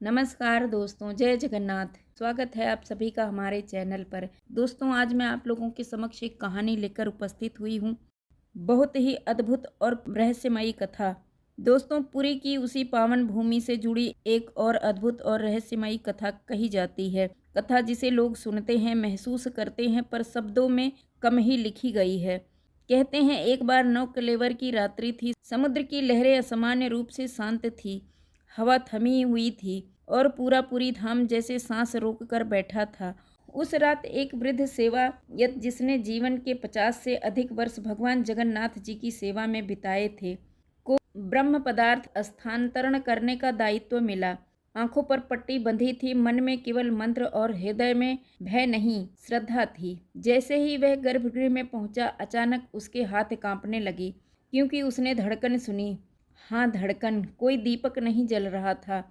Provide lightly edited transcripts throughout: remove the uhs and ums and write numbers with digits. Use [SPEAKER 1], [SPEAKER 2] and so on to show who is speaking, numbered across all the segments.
[SPEAKER 1] नमस्कार दोस्तों, जय जगन्नाथ। स्वागत है आप सभी का हमारे चैनल पर। दोस्तों, आज मैं आप लोगों के समक्ष एक कहानी लेकर उपस्थित हुई हूँ। बहुत ही अद्भुत और रहस्यमयी कथा। दोस्तों, पुरी की उसी पावन भूमि से जुड़ी एक और अद्भुत और रहस्यमयी कथा कही जाती है। कथा जिसे लोग सुनते हैं, महसूस करते हैं, पर शब्दों में कम ही लिखी गई है। कहते हैं, एक बार नौकलेवर की रात्रि थी। समुद्र की लहरें असामान्य रूप से शांत थी। हवा थमी हुई थी और पूरा पुरी धाम जैसे सांस रोक कर बैठा था। उस रात एक वृद्ध सेवायत, जिसने जीवन के 50 से अधिक वर्ष भगवान जगन्नाथ जी की सेवा में बिताए थे, को ब्रह्म पदार्थ स्थानांतरण करने का दायित्व मिला। आंखों पर पट्टी बंधी थी, मन में केवल मंत्र और हृदय में भय नहीं, श्रद्धा थी। जैसे ही वह गर्भगृह में पहुंचा, अचानक उसके हाथ कांपने लगे, क्योंकि उसने धड़कन सुनी। हाँ, धड़कन। कोई दीपक नहीं जल रहा था,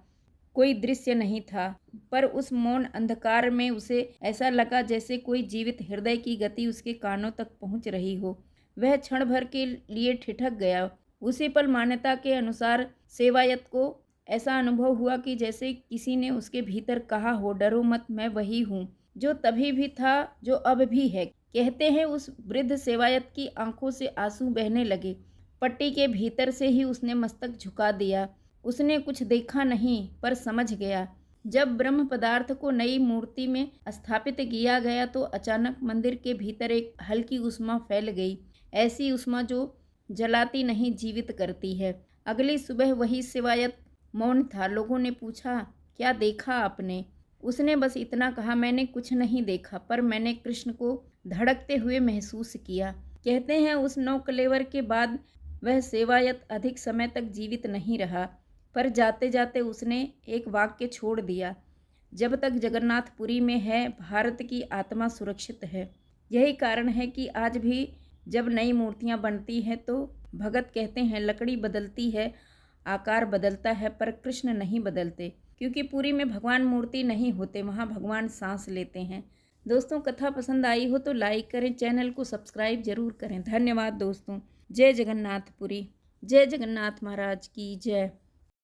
[SPEAKER 1] कोई दृश्य नहीं था, पर उस मौन अंधकार में उसे ऐसा लगा जैसे कोई जीवित हृदय की गति उसके कानों तक पहुंच रही हो। वह क्षण भर के लिए ठिठक गया। उसी पल मान्यता के अनुसार सेवायत को ऐसा अनुभव हुआ कि जैसे किसी ने उसके भीतर कहा हो, डरो मत, मैं वही हूँ जो तभी भी था, जो अब भी है। कहते हैं, उस वृद्ध सेवायत की आंखों से आंसू बहने लगे। पट्टी के भीतर से ही उसने मस्तक झुका दिया। उसने कुछ देखा नहीं, पर समझ गया। जब ब्रह्म पदार्थ को नई मूर्ति में स्थापित किया गया तो अचानक मंदिर के भीतर एक हल्की उष्मा फैल गई। ऐसी उष्मा जो जलाती नहीं, जीवित करती है। अगली सुबह वही सेवायत मौन था। लोगों ने पूछा, क्या देखा आपने? उसने बस इतना कहा, मैंने कुछ नहीं देखा, पर मैंने कृष्ण को धड़कते हुए महसूस किया। कहते हैं, उस नौकलेवर के बाद वह सेवायत अधिक समय तक जीवित नहीं रहा, पर जाते जाते उसने एक वाक्य छोड़ दिया, जब तक जगन्नाथपुरी में है, भारत की आत्मा सुरक्षित है। यही कारण है कि आज भी जब नई मूर्तियां बनती हैं तो भगत कहते हैं, लकड़ी बदलती है, आकार बदलता है, पर कृष्ण नहीं बदलते, क्योंकि पुरी में भगवान मूर्ति नहीं होते, वहाँ भगवान सांस लेते हैं। दोस्तों, कथा पसंद आई हो तो लाइक करें, चैनल को सब्सक्राइब जरूर करें। धन्यवाद दोस्तों। जय जगन्नाथपुरी। जय जगन्नाथ महाराज की जय।